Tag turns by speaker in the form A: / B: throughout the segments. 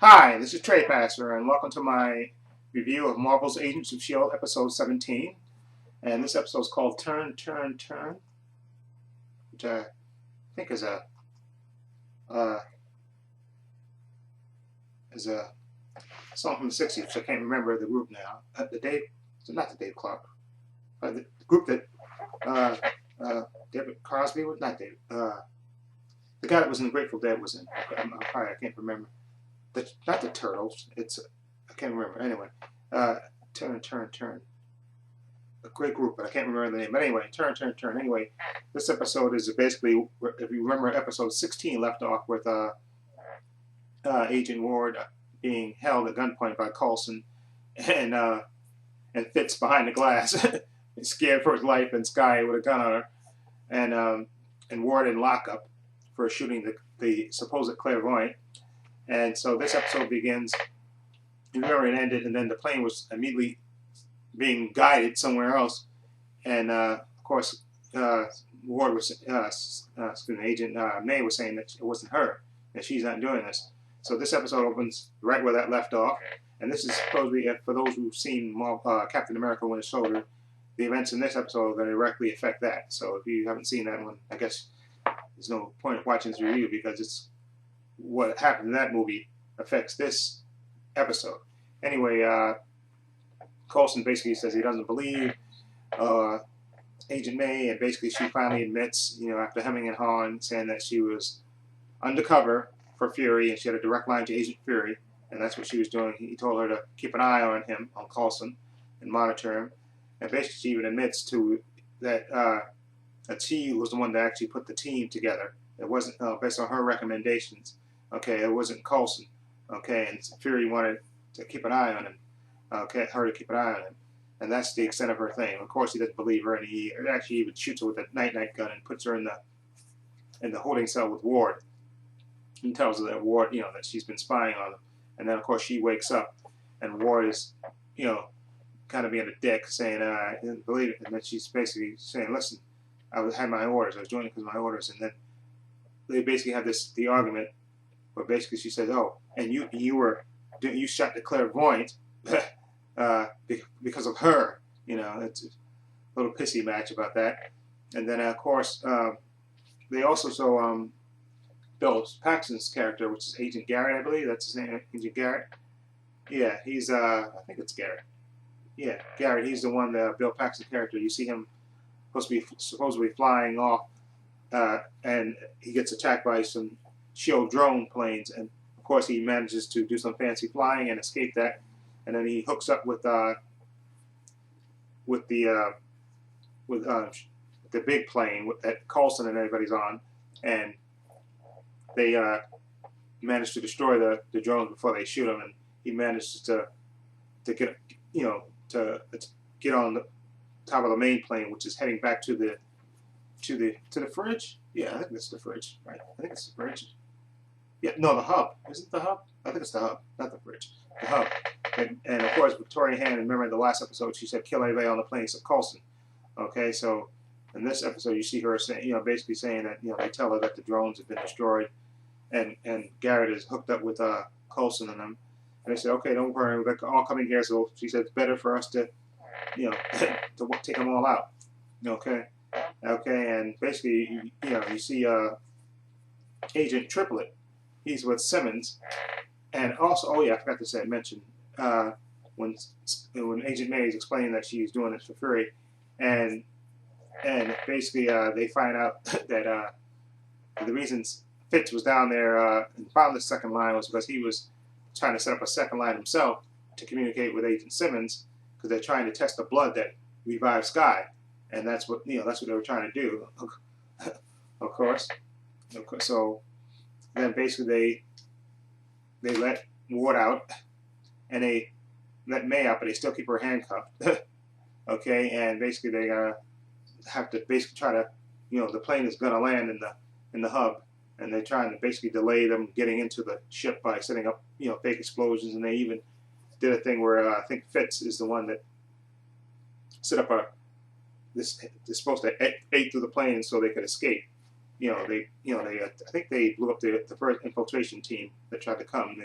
A: Hi, this is Trepacer, and welcome to my review of Marvel's Agents of S.H.I.E.L.D. episode 17. And this episode is called Turn, Turn, Turn, which I think uh, is a song from the 60s, which I can't remember the group now. Not the Dave Clark, the group that uh, David Crosby was, not David, the guy that was in the Grateful Dead was in. I can't remember. Not the Turtles, I can't remember. Anyway, Turn, Turn, Turn. A great group, but I can't remember the name. But anyway, Turn, Turn, Turn. Anyway, this episode is basically, if you remember, episode 16 left off with Agent Ward being held at gunpoint by Coulson, and Fitz behind the glass, scared for his life, and Sky with a gun on her, and Ward in lockup for shooting the supposed clairvoyant. And so this episode begins. You remember it ended, and then the plane was immediately being guided somewhere else, and of course, Ward was, Agent May was saying that it wasn't her, that she's not doing this. So this episode opens right where that left off, and this is supposedly, for those who've seen Captain America: Winter Soldier, the events in this episode are going to directly affect that. So if you haven't seen that one, I guess there's no point of watching this review, because it's what happened in that movie affects this episode. Anyway, Coulson basically says he doesn't believe Agent May, and basically she finally admits, after hemming and hawing, saying that she was undercover for Fury, and she had a direct line to Agent Fury, and that's what she was doing. He told her to keep an eye on him, on Coulson, and monitor him. And basically she even admits that she was the one that actually put the team together. It wasn't based on her recommendations. Okay, it wasn't Coulson. Okay, and Fury wanted to keep an eye on him. Her to keep an eye on him, and that's the extent of her thing. Of course, he doesn't believe her, and he actually even shoots her with a night-night gun and puts her in the holding cell with Ward. He tells her that Ward, that she's been spying on him, and then of course she wakes up, and Ward is, kind of being a dick, saying I didn't believe it, and then she's basically saying, listen, I had my orders, I was doing it because of my orders, and then they basically have the argument where basically she says, oh, and you shot the clairvoyant. Because of her, it's a little pissy match about that. And then of course they also show Bill Paxton's character, which is Agent Garrett, I believe that's his name, Agent Garrett. Yeah, he's I think it's Garrett. Yeah, Garrett. He's the one, the Bill Paxton character. You see him supposedly flying off, and he gets attacked by some S.H.I.E.L.D. drone planes, and of course he manages to do some fancy flying and escape that. And then he hooks up with the big plane that Coulson and everybody's on, and they manage to destroy the drones before they shoot him. And he manages to get to get on the top of the main plane, which is heading back to the fridge. Yeah, I think it's the fridge, right? I think it's the fridge. Yeah, no, the hub. Is it the hub? I think it's the hub, not the fridge. The hub. And of course, Victoria Hand, remember in the last episode, she said, kill everybody on the plane except Coulson. Okay, so in this episode, you see her saying, basically saying that, they tell her that the drones have been destroyed, and Garrett is hooked up with Coulson and them. And they said, okay, don't worry, we're all coming here. So she said, it's better for us to, to take them all out. Okay, and basically, you see Agent Triplet. He's with Simmons, and also, oh yeah, I forgot to mention when Agent May is explaining that she's doing this for Fury, and basically they find out that the reasons Fitz was down there and found the second line was because he was trying to set up a second line himself to communicate with Agent Simmons, because they're trying to test the blood that revives Sky, and that's what they were trying to do. Of course. So then basically they let Ward out, and they let May out, but they still keep her handcuffed. Okay, and basically they have to basically try to, the plane is gonna land in the hub, and they're trying to basically delay them getting into the ship by setting up, fake explosions, and they even did a thing where I think Fitz is the one that set up they're supposed to ate through the plane so they could escape. I think they blew up the first infiltration team that tried to come.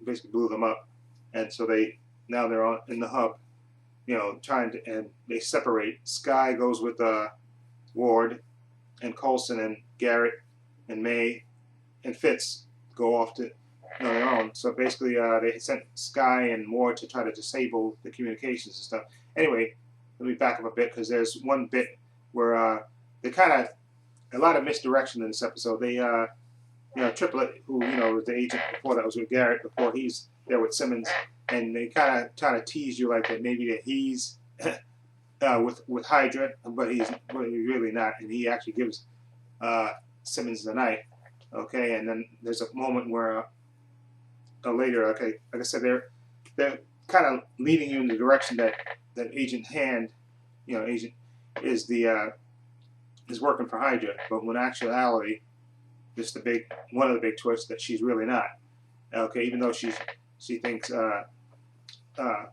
A: basically blew them up, and so now they're on in the hub, trying to, and they separate. Skye goes with Ward, and Coulson and Garrett and May and Fitz go off to on their own. So basically, they sent Skye and Ward to try to disable the communications and stuff. Anyway, let me back up a bit because there's one bit where they kind of a lot of misdirection in this episode. They Triplet, who was the agent before that was with Garrett, before he's there with Simmons, and they kind of try to tease you like that maybe that he's with Hydra, but he's really not, and he actually gives Simmons the knife. Okay, and then there's a moment where later, okay, like I said, they're kind of leading you in the direction that Agent Hand, Agent is is working for Hydra, but in actuality, just one of the big twists that she's really not. Okay, even though she thinks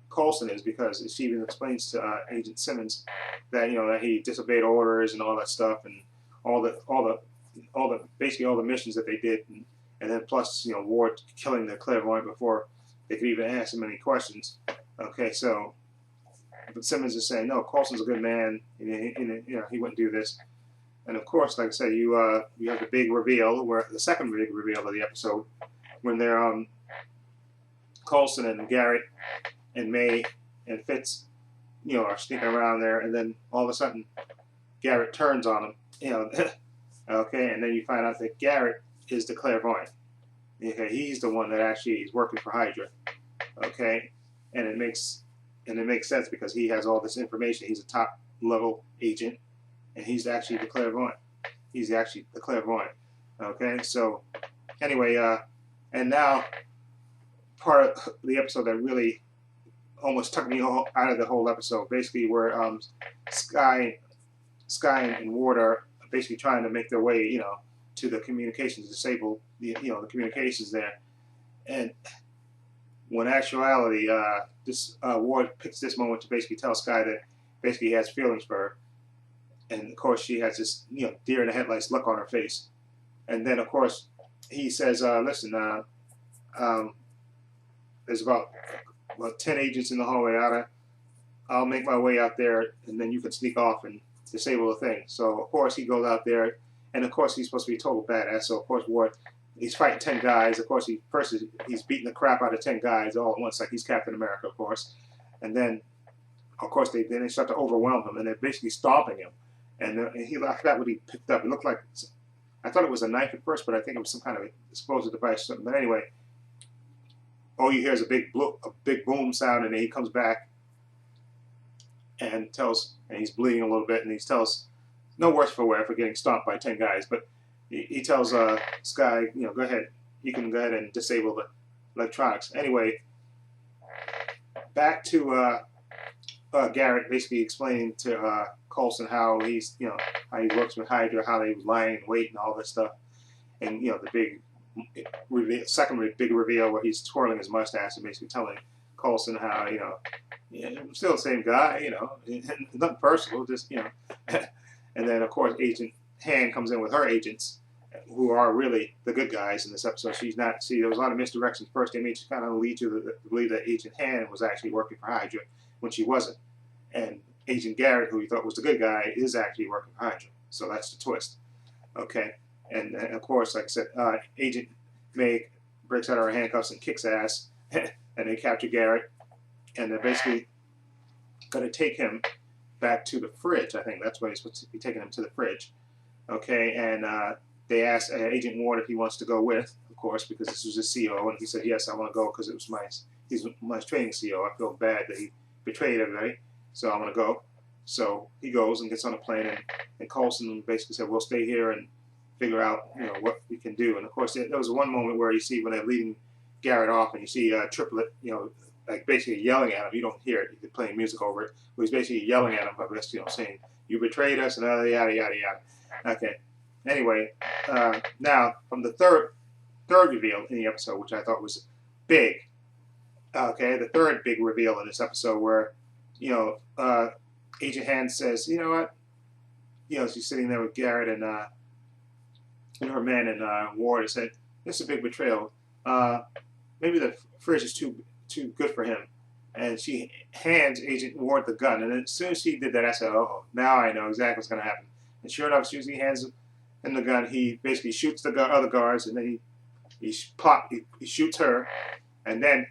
A: Coulson is, because she even explains to Agent Simmons that that he disobeyed orders and all that stuff, and basically all the missions that they did, and then plus Ward killing the clairvoyant before they could even ask him any questions. Okay, so but Simmons is saying no, Coulson's a good man, and he wouldn't do this. And of course, like I said, you have the big reveal, where the second big reveal of the episode, when they're Coulson and Garrett and May and Fitz, are sneaking around there, and then all of a sudden, Garrett turns on him, okay, and then you find out that Garrett is the clairvoyant. Okay, he's the one that actually is working for Hydra. Okay, and it makes sense because he has all this information. He's a top level agent, and he's actually the clairvoyant. He's actually the clairvoyant. Okay, so anyway, and now part of the episode that really almost took me out of the whole episode, basically where Skye and Ward are basically trying to make their way, to the communications, disable the communications there, and when actuality, this Ward picks this moment to basically tell Skye that basically he has feelings for her, and of course she has this deer in the headlights look on her face, and then of course he says, listen, there's about 10 agents in the hallway. I'll make my way out there, and then you can sneak off and disable the thing. So of course he goes out there, and of course he's supposed to be a total badass. So of course Ward, he's fighting 10 guys. Of course he's beating the crap out of 10 guys all at once, like he's Captain America, of course. And then of course they start to overwhelm him, and they're basically stomping him. And I forgot what he picked up. It looked like, I thought it was a knife at first, but I think it was some kind of explosive device or something. But anyway, all you hear is a big boom sound, and then he comes back and he's bleeding a little bit, and he tells, no worse for wear for getting stomped by 10 guys, but he tells Skye, go ahead, you can go ahead and disable the electronics. Anyway, back to Garrett basically explaining to Coulson how he's, how he works with Hydra, how they was lying in wait and all this stuff, and the big reveal, second big reveal where he's twirling his mustache and basically telling Coulson how I'm still the same guy, nothing personal, just and then of course Agent Hand comes in with her agents, who are really the good guys in this episode. She's not. See, there was a lot of misdirections. First, they made you kind of lead you to believe that Agent Hand was actually working for Hydra when she wasn't, and Agent Garrett, who you thought was the good guy, is actually working for Hydra. So that's the twist. Okay, and of course, like I said, Agent May breaks out of her handcuffs and kicks ass, and they capture Garrett, and they're basically going to take him back to the fridge. I think that's where he's supposed to be taking him, to the fridge. Okay, and they asked Agent Ward if he wants to go with, of course, because this was his CO, and he said, yes, I want to go because he's my training CO. I feel bad that he betrayed everybody, so I'm going to go. So he goes and gets on a plane, and Coulson basically said, we'll stay here and figure out what we can do. And of course, there was one moment where you see when they're leading Garrett off, and you see Triplet, like basically yelling at him. You don't hear it; he's playing music over it. But he's basically yelling at him, but saying, "You betrayed us," and yada yada yada. Okay. Anyway, now from the third reveal in the episode, which I thought was big. Okay, the third big reveal in this episode, where Agent Hand says, "You know what?" She's sitting there with Garrett and her men and Ward, and said, "This is a big betrayal. maybe the fridge is too good for him. And she hands Agent Ward the gun. And as soon as she did that, I said, oh, now I know exactly what's going to happen. And sure enough, as soon as he hands him the gun, he basically shoots the other guards, and then he shoots her, and then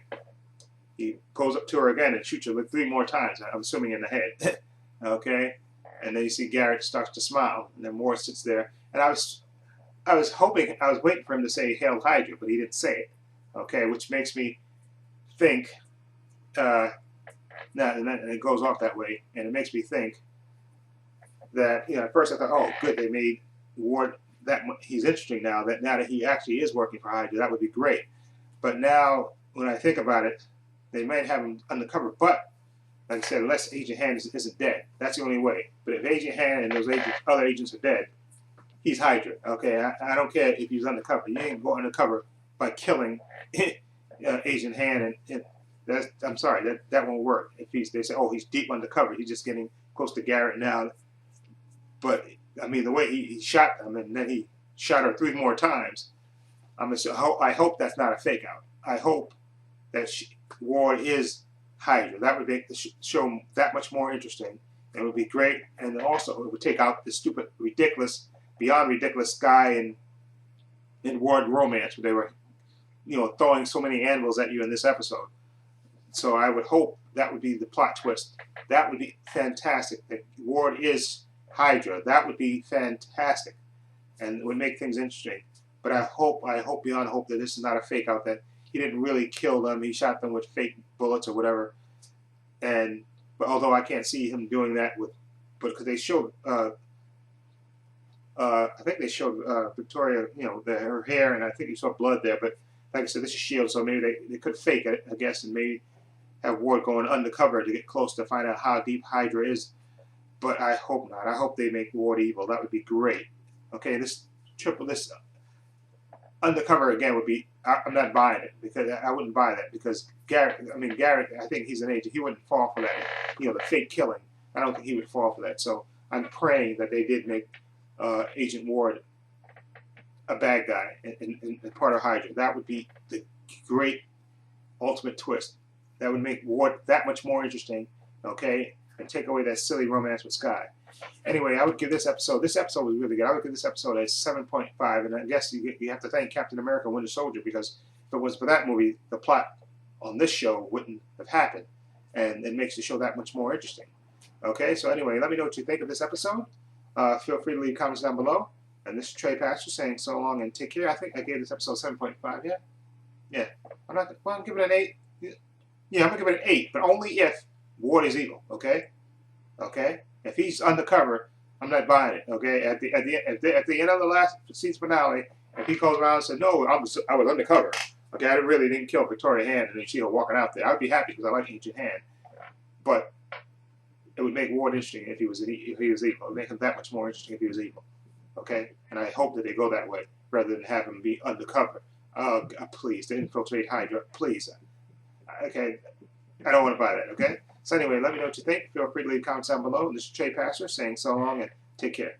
A: he goes up to her again and shoots her like 3 more times. I'm assuming in the head. Okay, and then you see Garrett starts to smile, and then Ward sits there, and I was waiting for him to say "Hail Hydra," but he didn't say it. Okay, which makes me think. And it goes off that way, and it makes me think that at first I thought, oh, good, they made Ward he's interesting now that he actually is working for Hydra. That would be great. But now when I think about it, they might have him undercover. But like I said, unless Agent Hand isn't dead, that's the only way. But if Agent Hand and those other agents are dead, he's Hydra. Okay, I don't care if he's undercover. You ain't go undercover by killing Agent Hand, and I'm sorry, that won't work. If they say, oh, he's deep undercover, he's just getting close to Garrett now. But I mean, the way he shot them, and then he shot her 3 more times. I hope that's not a fake out. I hope that Ward is Hydra. That would make the show that much more interesting. It would be great, and also it would take out the stupid, ridiculous, beyond ridiculous Sky and Ward romance, where they were, throwing so many anvils at you in this episode. So I would hope that would be the plot twist. That would be fantastic. That Ward is Hydra. That would be fantastic, and it would make things interesting. But I hope beyond hope that this is not a fake out. That he didn't really kill them. He shot them with fake bullets or whatever. But although I can't see him doing that because they showed, I think they showed Victoria, her hair, and I think you saw blood there. But like I said, this is S.H.I.E.L.D, so maybe they could fake it, I guess, and maybe have Ward going undercover to get close to find out how deep Hydra is. But I hope not. I hope they make Ward evil. That would be great. Okay, this undercover again would be. I'm not buying it, because I wouldn't buy that, because Garrett. I think he's an agent. He wouldn't fall for that. The fake killing. I don't think he would fall for that. So I'm praying that they did make Agent Ward a bad guy and part of Hydra. That would be the great ultimate twist. That would make Ward that much more interesting. Okay, and take away that silly romance with Sky. Anyway, I would give this episode was really good. I would give this episode a 7.5, and I guess you have to thank Captain America Winter Soldier, because if it was for that movie, the plot on this show wouldn't have happened, and it makes the show that much more interesting. Okay, so anyway, let me know what you think of this episode. Feel free to leave comments down below. And this is trepacer saying so long and take care. I think I gave this episode 7.5, yeah? Yeah. I'm giving it an 8. Yeah, I'm going to give it an 8, but only if Ward is evil, okay? Okay? If he's undercover, I'm not buying it, okay? At the end of the last season finale, if he goes around and says, no, I was undercover, okay, I really didn't kill Victoria Hand and then S.H.I.E.L.D walking out there, I would be happy because I like Agent Hand. But it would make Ward interesting if he was evil. It would make him that much more interesting if he was evil. Okay? And I hope that they go that way rather than have him be undercover. Please, to infiltrate Hydra, please. Okay? I don't want to buy that, okay? So anyway, let me know what you think. Feel free to leave comments down below. This is trepacer saying so long and take care.